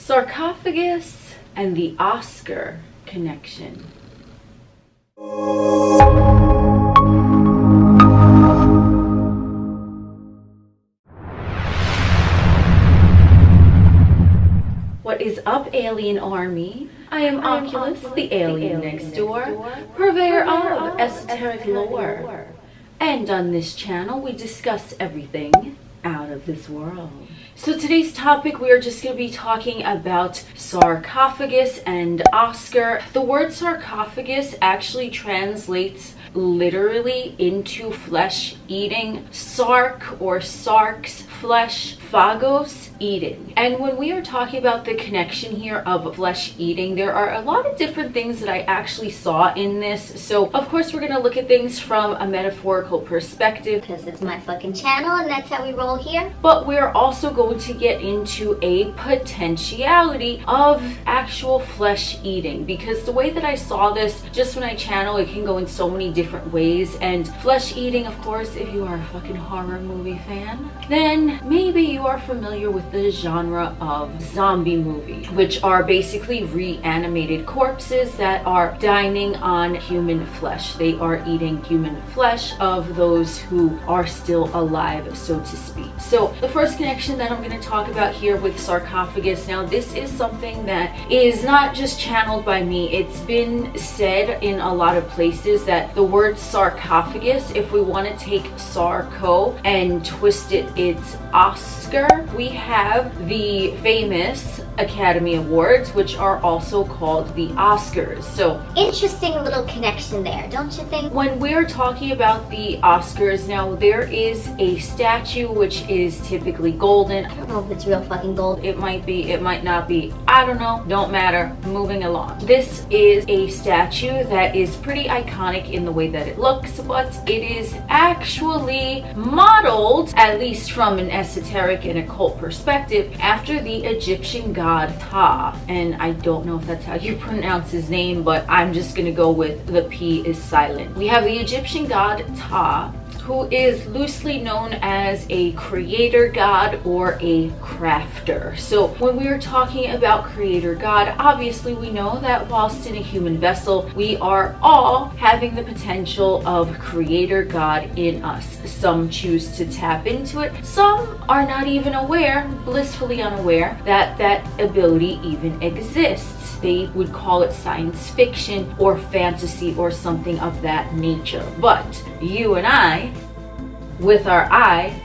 Sarcophagus and the Oscar connection. What is up, alienARMy? I am Oculus, the alien next door, purveyor of esoteric lore. And on this channel, we discuss everything out of this world. So today's topic, we are just going to be talking about sarcophagus and Oscar. The word sarcophagus actually translates literally into flesh eating. Sark or sarks, flesh, phagos, eating. And when we are talking about the connection here of flesh eating, there are a lot of different things that I actually saw in this. So of course we're going to look at things from a metaphorical perspective, because it's my fucking channel and that's how we roll here. But we're also going to get into a potentiality of actual flesh eating, because the way that I saw this, just when I channel, it can go in so many different ways. And flesh eating, of course, if you are a fucking horror movie fan, then maybe you are familiar with the genre of zombie movie, which are basically reanimated corpses that are dining on human flesh. They are eating human flesh of those who are still alive, so to speak. So the first connection that I'm going to talk about here with sarcophagus, now this is something that is not just channeled by me. It's been said in a lot of places that the word sarcophagus, if we want to take sarco and twist it, it's Oscar. We have the famous Academy Awards, which are also called the Oscars. So interesting little connection there, don't you think? When we're talking about the Oscars, now there is a statue which is typically golden. I don't know if it's real fucking gold. It might be, it might not be. I don't know. Don't matter. Moving along. This is a statue that is pretty iconic in the way that it looks, but it is actually modeled, at least from an esoteric and occult perspective, after the Egyptian god Ptah. And I don't know if that's how you pronounce his name, but I'm just gonna go with the P is silent. We have the Egyptian god Ptah, who is loosely known as a creator god or a crafter. So when we are talking about creator god, obviously we know that whilst in a human vessel, we are all having the potential of creator god in us. Some choose to tap into it. Some are not even aware, blissfully unaware, that that ability even exists. They would call it science fiction or fantasy or something of that nature. But you and I, with our eye,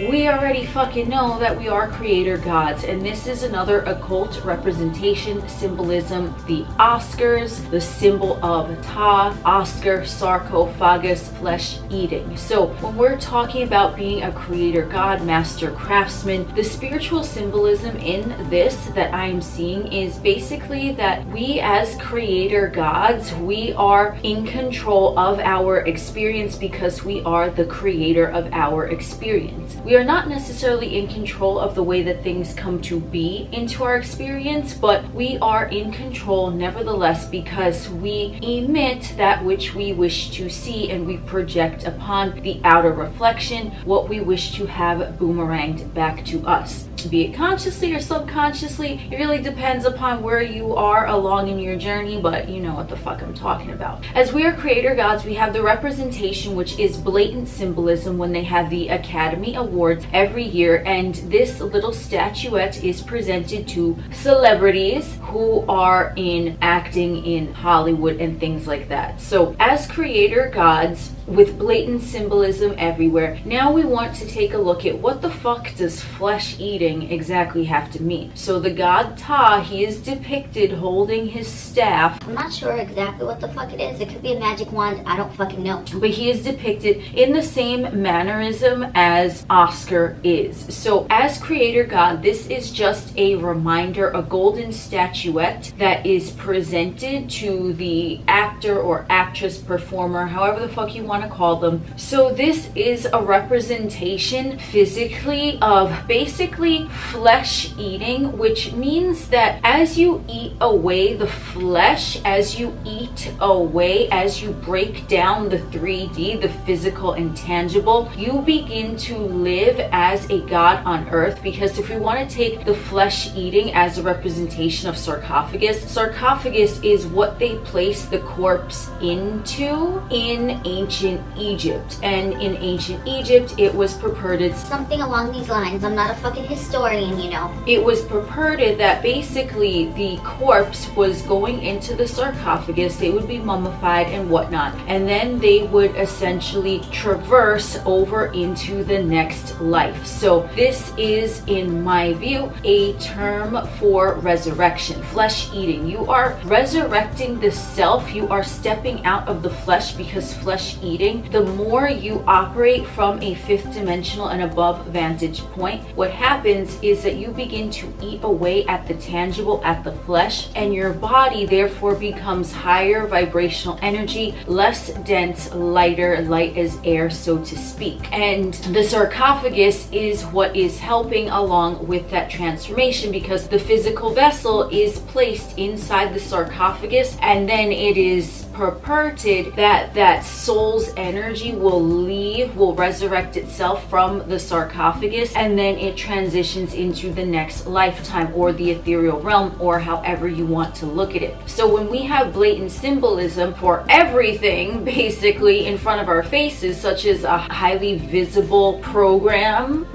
we already fucking know that we are creator gods, and this is another occult representation, symbolism, the Oscars, the symbol of Ptah, Oscar, sarcophagus, flesh eating. So when we're talking about being a creator god, master craftsman, the spiritual symbolism in this that I am seeing is basically that we as creator gods, we are in control of our experience because we are the creator of our experience. We are not necessarily in control of the way that things come to be into our experience, but we are in control nevertheless because we emit that which we wish to see and we project upon the outer reflection what we wish to have boomeranged back to us. Be it consciously or subconsciously, it really depends upon where you are along in your journey, but you know what the fuck I'm talking about. As we are creator gods, we have the representation, which is blatant symbolism, when they have the Academy Awards every year, and this little statuette is presented to celebrities who are in acting in Hollywood and things like that. So as creator gods, with blatant symbolism everywhere, now we want to take a look at what the fuck does flesh eating exactly have to mean. So the god Ptah, he is depicted holding his staff. I'm not sure exactly what the fuck it is. It could be a magic wand. I don't fucking know. But he is depicted in the same mannerism as Oscar is. So as creator god, this is just a reminder, a golden statuette that is presented to the actor or actress, performer, however the fuck you want to call them. So this is a representation physically of basically essentially flesh eating, which means that as you eat away the flesh, as you eat away, as you break down the 3D, the physical and tangible, you begin to live as a god on earth. Because if we want to take the flesh eating as a representation of sarcophagus, sarcophagus is what they place the corpse into in ancient Egypt. And in ancient Egypt, it was purported something along these lines. I'm not a fucking historian, you know. It was purported that basically the corpse was going into the sarcophagus, they would be mummified and whatnot, and then they would essentially traverse over into the next life. So this is, in my view, a term for resurrection, flesh eating. You are resurrecting the self, you are stepping out of the flesh, because flesh eating, the more you operate from a fifth dimensional and above vantage point, what happens is that you begin to eat away at the tangible, at the flesh, and your body therefore becomes higher vibrational energy, less dense, lighter, light as air, so to speak. And the sarcophagus is what is helping along with that transformation, because the physical vessel is placed inside the sarcophagus, and then it is purported that that soul's energy will resurrect itself from the sarcophagus, and then it transitions into the next lifetime or the ethereal realm, or however you want to look at it. So when we have blatant symbolism for everything basically in front of our faces, such as a highly visible program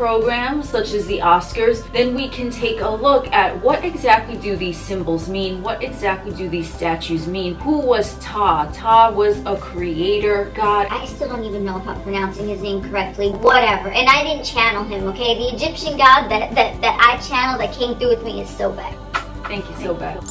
such as the Oscars, then we can take a look at what exactly do these symbols mean, what exactly do these statues mean. Who was Ptah? Ptah was a creator god. I still don't even know if I'm pronouncing his name correctly. Whatever. And I didn't channel him, okay? The Egyptian god that I channeled that came through with me is so bad. Thank you, so bad.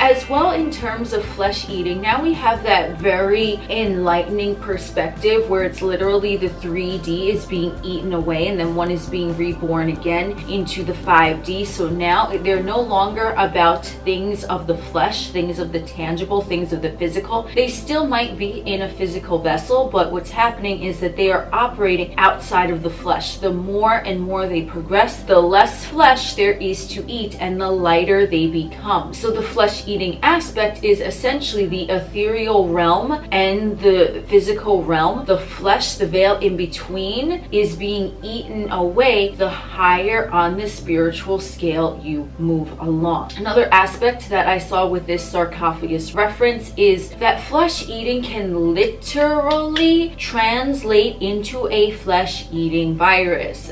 As well, in terms of flesh eating, now we have that very enlightening perspective where it's literally the 3D is being eaten away and then one is being reborn again into the 5D. So now they're no longer about things of the flesh, things of the tangible, things of the physical. They still might be in a physical vessel, but what's happening is that they are operating outside of the flesh. The more and more they progress, the less flesh there is to eat and the lighter they become. So the flesh eating aspect is essentially the ethereal realm and the physical realm. The flesh, the veil in between, is being eaten away the higher on the spiritual scale you move along. Another aspect that I saw with this sarcophagus reference is that flesh eating can literally translate into a flesh eating virus.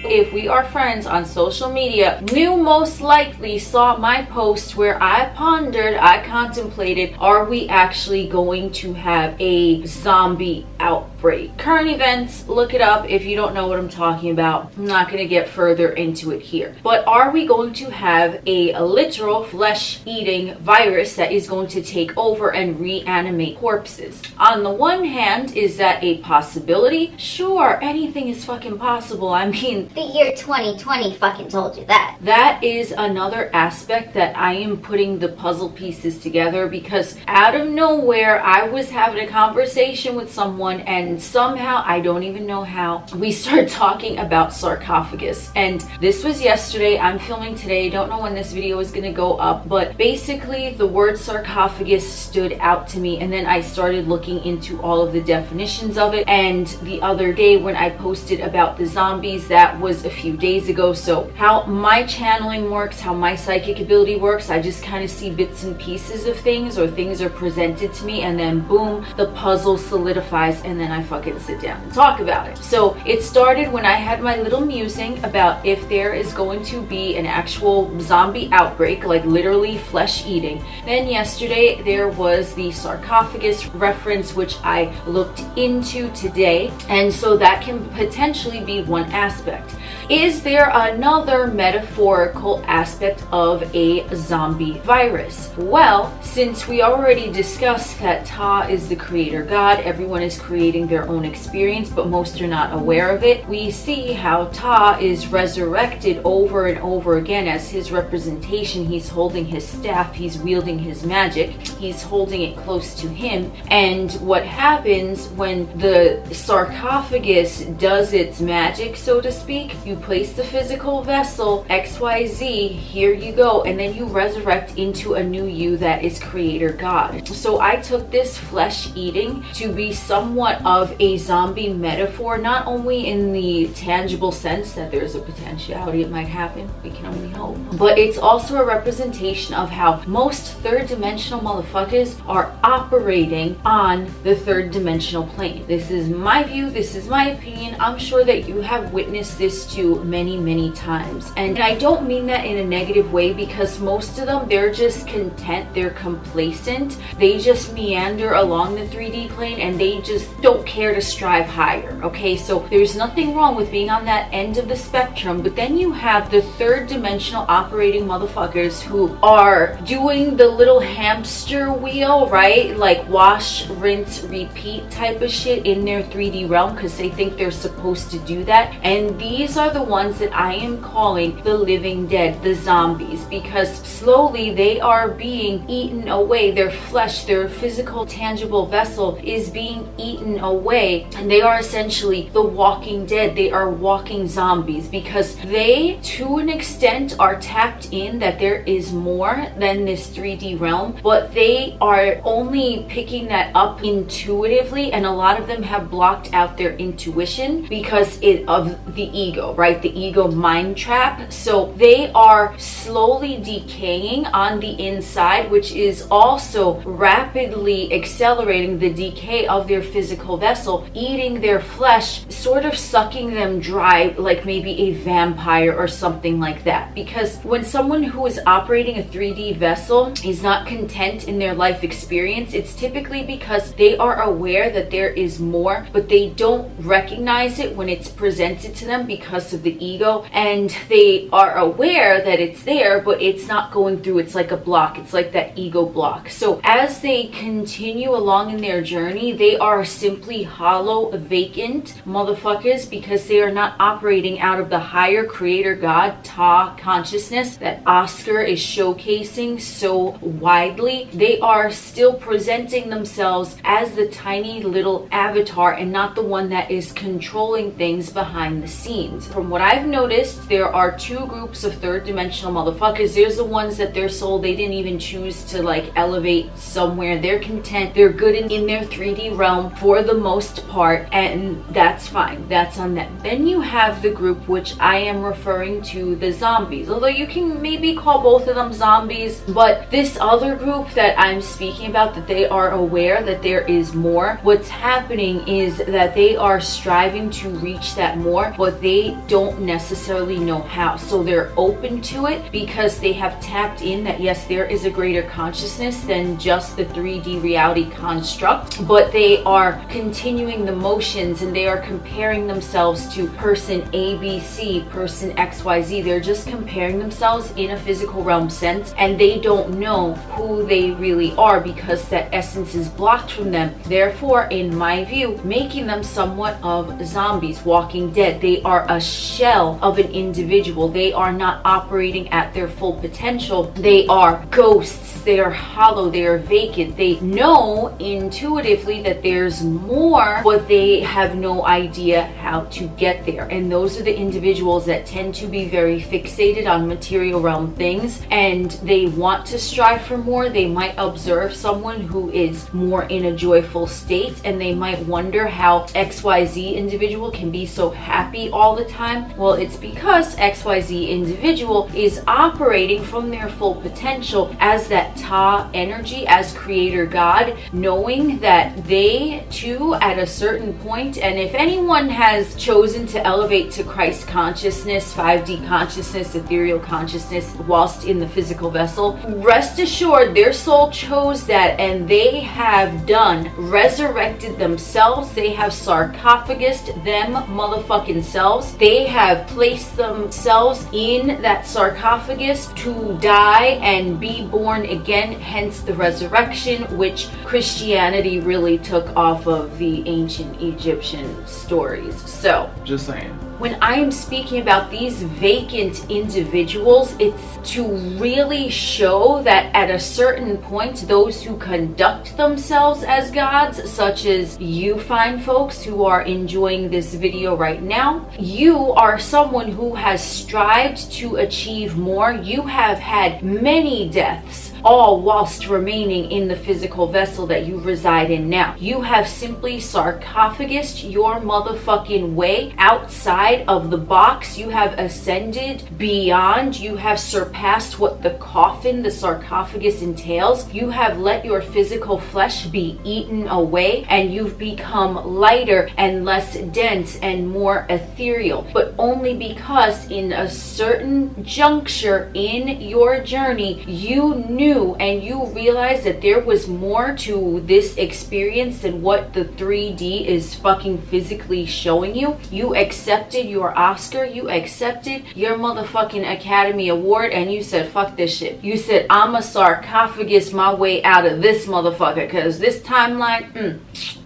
If we are friends on social media, you most likely saw my post where I pondered, I contemplated, are we actually going to have a zombie outbreak? Current events, look it up if you don't know what I'm talking about. I'm not going to get further into it here. But are we going to have a literal flesh-eating virus that is going to take over and reanimate corpses? On the one hand, is that a possibility? Sure, anything is fucking possible. I mean, the year 2020 fucking told you that. That is another aspect that I am putting the puzzle pieces together, because out of nowhere I was having a conversation with someone and somehow, I don't even know how, we started talking about sarcophagus. And this was yesterday. I'm filming today. Don't know when this video is going to go up, but basically the word sarcophagus stood out to me, and then I started looking into all of the definitions of it. And the other day when I posted about the zombies, that was a few days ago. So how my channeling works, how my psychic ability works, I just kind of see bits and pieces of things, or things are presented to me, and then boom, the puzzle solidifies, and then I fucking sit down and talk about it. So it started when I had my little musing about if there is going to be an actual zombie outbreak, like literally flesh eating. Then yesterday there was the sarcophagus reference, which I looked into today, and so that can potentially be one aspect. Is there another metaphorical aspect of a zombie virus? Well, since we already discussed that Ptah is the creator god, everyone is creating their own experience, but most are not aware of it. We see how Ptah is resurrected over and over again as his representation. He's holding his staff, he's wielding his magic, he's holding it close to him. And what happens when the sarcophagus does its magic, so to speak, take, you place the physical vessel, XYZ, here you go, and then you resurrect into a new you that is creator God. So I took this flesh eating to be somewhat of a zombie metaphor, not only in the tangible sense that there's a potentiality it might happen, we can only hope, but it's also a representation of how most third dimensional motherfuckers are operating on the third dimensional plane. This is my view, this is my opinion. I'm sure that you have witnessed this too many times, and I don't mean that in a negative way, because most of them, they're just content, they're complacent, they just meander along the 3D plane and they just don't care to strive higher. Okay, so there's nothing wrong with being on that end of the spectrum, but then you have the third dimensional operating motherfuckers who are doing the little hamster wheel, right? Like wash, rinse, repeat type of shit in their 3D realm because they think they're supposed to do that. And these are the ones that I am calling the living dead, the zombies, because slowly they are being eaten away. Their flesh, their physical tangible vessel is being eaten away, and they are essentially the walking dead. They are walking zombies because they, to an extent, are tapped in that there is more than this 3D realm, but they are only picking that up intuitively, and a lot of them have blocked out their intuition because of the ego, right? The ego mind trap. So they are slowly decaying on the inside, which is also rapidly accelerating the decay of their physical vessel, eating their flesh, sort of sucking them dry like maybe a vampire or something like that. Because when someone who is operating a 3D vessel is not content in their life experience, it's typically because they are aware that there is more, but they don't recognize it when it's presented to them because of the ego, and they are aware that it's there, but it's not going through. It's like a block. It's like that ego block. So as they continue along in their journey, they are simply hollow, vacant motherfuckers because they are not operating out of the higher creator God, Ptah consciousness that Oscar is showcasing so widely. They are still presenting themselves as the tiny little avatar and not the one that is controlling things behind the scenes. From what I've noticed, there are two groups of third dimensional motherfuckers. There's the ones that their soul, they didn't even choose to like elevate somewhere. They're content. They're good in their 3D realm for the most part, and that's fine. That's on them. Then you have the group which I am referring to, the zombies. Although you can maybe call both of them zombies, but this other group that I'm speaking about, that they are aware that there is more, what's happening is that they are striving to reach that more, but they don't necessarily know how. So they're open to it because they have tapped in that yes, there is a greater consciousness than just the 3D reality construct, but they are continuing the motions and they are comparing themselves to person ABC, person XYZ. They're just comparing themselves in a physical realm sense, and they don't know who they really are because that essence is blocked from them. Therefore, in my view, making them somewhat of zombies, walking dead. They are a shell of an individual. They are not operating at their full potential. They are ghosts. They are hollow. They are vacant. They know intuitively that there's more, but they have no idea how to get there. And those are the individuals that tend to be very fixated on material realm things, and they want to strive for more. They might observe someone who is more in a joyful state, and they might wonder how XYZ individual can be so happy all the time. Well, it's because XYZ individual is operating from their full potential as that Ptah energy, as creator God, knowing that they too at a certain point, and if anyone has chosen to elevate to Christ consciousness, 5D consciousness, ethereal consciousness whilst in the physical vessel, rest assured their soul chose that, and they have done resurrected themselves. They have sarcophagus them motherfucking selves. They have placed themselves in that sarcophagus to die and be born again, hence the resurrection, which Christianity really took off of the ancient Egyptian stories. So, just saying. when I am speaking about these vacant individuals, it's to really show that at a certain point, those who conduct themselves as gods, such as you fine folks who are enjoying this video right now, you are someone who has strived to achieve more. You have had many deaths, all whilst remaining in the physical vessel that you reside in now. You have simply sarcophagus your motherfucking way outside of the box. You have ascended beyond. You have surpassed what the coffin, the sarcophagus entails. You have let your physical flesh be eaten away, and you've become lighter and less dense and more ethereal, but only because in a certain juncture in your journey, you knew and you realized that there was more to this experience than what the 3D is fucking physically showing you. You accepted your Oscar, you accepted your motherfucking Academy Award, and you said, fuck this shit. You said, I'm a sarcophagus my way out of this motherfucker, because this timeline,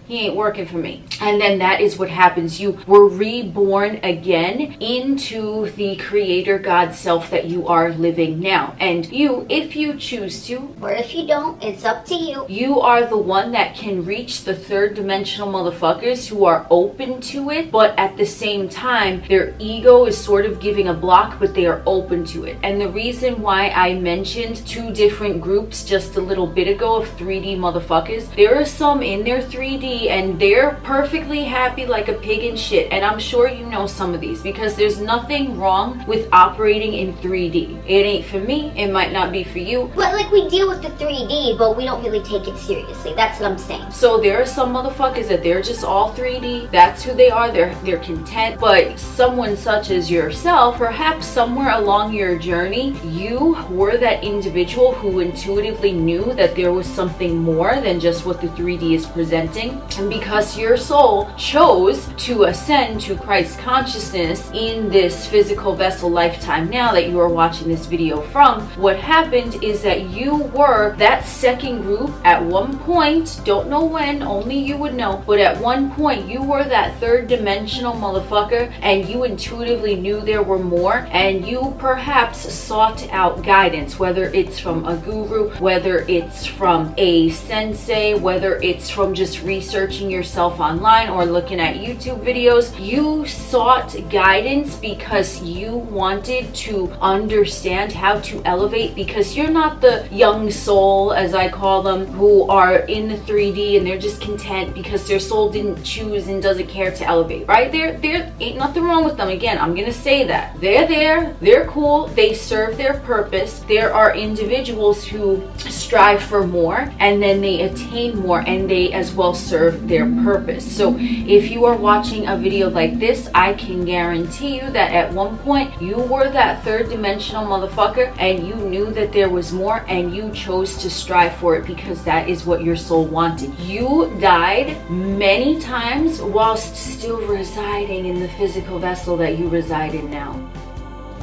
he ain't working for me. And then that is what happens. You were reborn again into the creator God self that you are living now. And you, if you choose to, or if you don't, it's up to you. You are the one that can reach the third dimensional motherfuckers who are open to it, but at the same time, their ego is sort of giving a block, but they are open to it. And the reason why I mentioned two different groups just a little bit ago of 3D motherfuckers, there are some in their 3D and they're perfectly happy like a pig in shit. And I'm sure you know some of these, because there's nothing wrong with operating in 3D. It ain't for me, it might not be for you. But like, we deal with the 3D, but we don't really take it seriously. That's what I'm saying. So there are some motherfuckers that they're just all 3D. That's who they are. They're content. But someone such as yourself, perhaps somewhere along your journey, you were that individual who intuitively knew that there was something more than just what the 3D is presenting. And because your soul chose to ascend to Christ consciousness in this physical vessel lifetime now that you are watching this video from, what happened is that you were that second group at one point, don't know when, only you would know, but at one point you were that third dimensional motherfucker, and you intuitively knew there were more, and you perhaps sought out guidance, whether it's from a guru, whether it's from a sensei, whether it's from just researching yourself online or looking at YouTube videos. You sought guidance because you wanted to understand how to elevate, because you're not the young soul, as I call them, who are in the 3D and they're just content because their soul didn't choose and doesn't care to elevate, right? There ain't nothing wrong with them. Again, I'm gonna say that. They're there, they're cool, they serve their purpose. There are individuals who strive for more and then they attain more, and they as well serve their purpose. So if you are watching a video like this, I can guarantee you that at one point you were that third dimensional motherfucker and you knew that there was more, and you chose to strive for it because that is what your soul wanted. You died many times whilst still residing in the physical vessel that you reside in now.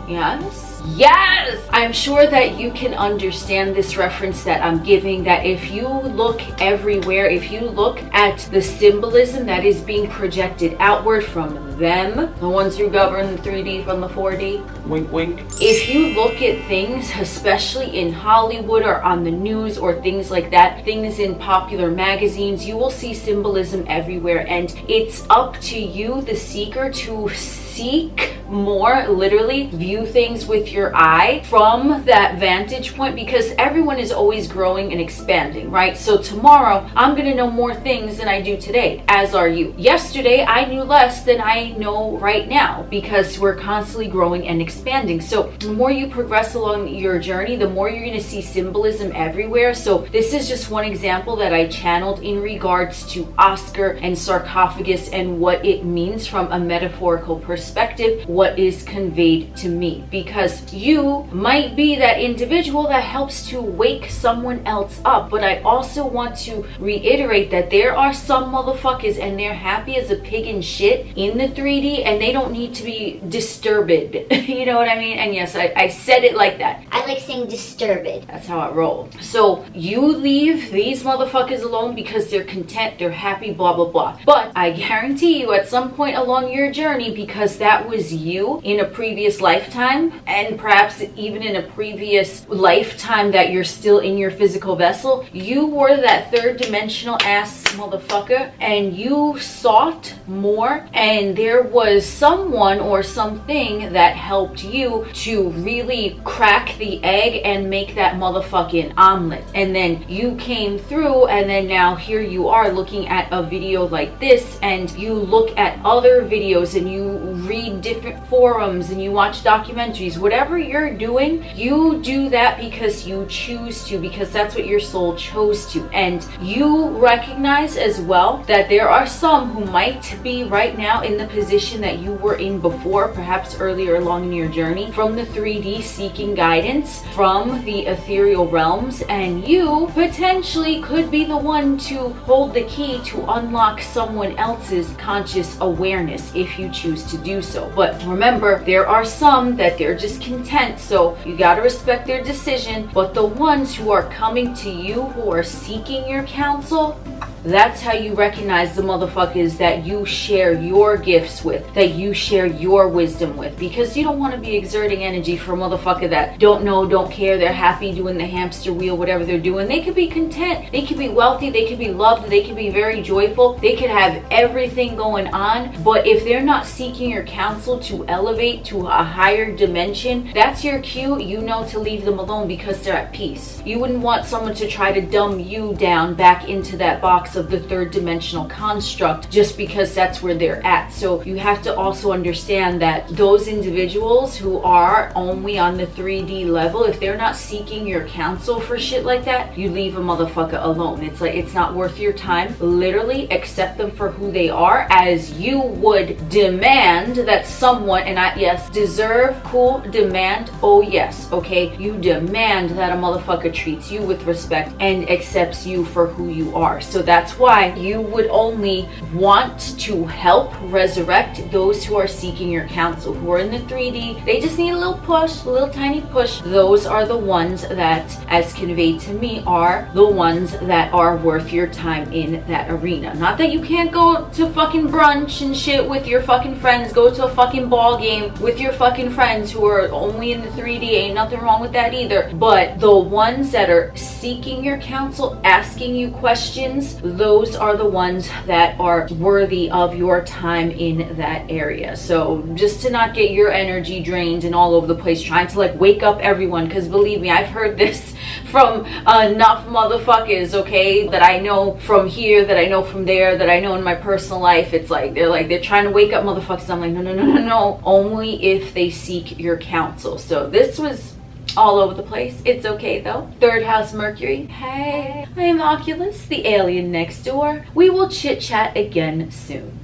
Yes? Yes! I'm sure that you can understand this reference that I'm giving, that if you look everywhere, if you look at the symbolism that is being projected outward from them, the ones who govern the 3D from the 4D, wink wink, if you look at things, especially in Hollywood or on the news or things like that, things in popular magazines, you will see symbolism everywhere, and it's up to you, the seeker, to seek more, literally view things with your eye from that vantage point, because everyone is always growing and expanding, right? So tomorrow I'm gonna know more things than I do today, as are you. Yesterday I knew less than I know right now, because we're constantly growing and expanding. So the more you progress along your journey, the more you're gonna see symbolism everywhere. So this is just one example that I channeled in regards to Oscar and sarcophagus and what it means from a metaphorical perspective, what is conveyed to me, because you might be that individual that helps to wake someone else up. But I also want to reiterate that there are some motherfuckers and they're happy as a pig in shit in the 3D, and they don't need to be disturbed. You know what I mean? And yes, I said it like that. I like saying disturbed. That's how I roll. So you leave these motherfuckers alone because they're content, they're happy, blah blah blah. But I guarantee you at some point along your journey, because because that was you in a previous lifetime, and perhaps even in a previous lifetime that you're still in your physical vessel. You were that third dimensional ass motherfucker, and you sought more, and there was someone or something that helped you to really crack the egg and make that motherfucking omelet. And then you came through, and then now here you are looking at a video like this, and you look at other videos and you read different forums and you watch documentaries. Whatever you're doing, you do that because you choose to, because that's what your soul chose to. And you recognize as well that there are some who might be right now in the position that you were in before, perhaps earlier along in your journey, from the 3D seeking guidance from the ethereal realms, and you potentially could be the one to hold the key to unlock someone else's conscious awareness if you choose to do so. But remember, there are some that they're just content, so you got to respect their decision. But the ones who are coming to you, who are seeking your counsel, that's how you recognize the motherfuckers that you share your gifts with, that you share your wisdom with, because you don't want to be exerting energy for a motherfucker that don't know, don't care, they're happy doing the hamster wheel, whatever they're doing. They could be content, they could be wealthy, they could be loved, they could be very joyful, they could have everything going on, but if they're not seeking your counsel to elevate to a higher dimension, that's your cue, you know, to leave them alone, because they're at peace. You wouldn't want someone to try to dumb you down back into that box of the third dimensional construct just because that's where they're at. So you have to also understand that those individuals who are only on the 3D level, if they're not seeking your counsel for shit like that, you leave a motherfucker alone. It's like, it's not worth your time. Literally accept them for who they are, as you would demand that someone, and yes, deserve, cool, demand, oh yes, okay, you demand that a motherfucker treats you with respect and accepts you for who you are. So that's why you would only want to help resurrect those who are seeking your counsel, who are in the 3D. They just need a little push, a little tiny push. Those are the ones that, as conveyed to me, are the ones that are worth your time in that arena. Not that you can't go to fucking brunch and shit with your fucking friends, go to a fucking ball game with your fucking friends who are only in the 3D, ain't nothing wrong with that either. But the ones that are seeking your counsel, asking you questions, those are the ones that are worthy of your time in that area. So just to not get your energy drained and all over the place trying to like wake up everyone, because believe me, I've heard this from enough motherfuckers, okay, that I know from here, that I know from there, that I know in my personal life. It's like they're trying to wake up motherfuckers. I'm like, no, only if they seek your counsel. So this was all over the place. It's okay though. Third house Mercury. Hey, I am Oculus, the alien next door. We will chit chat again soon.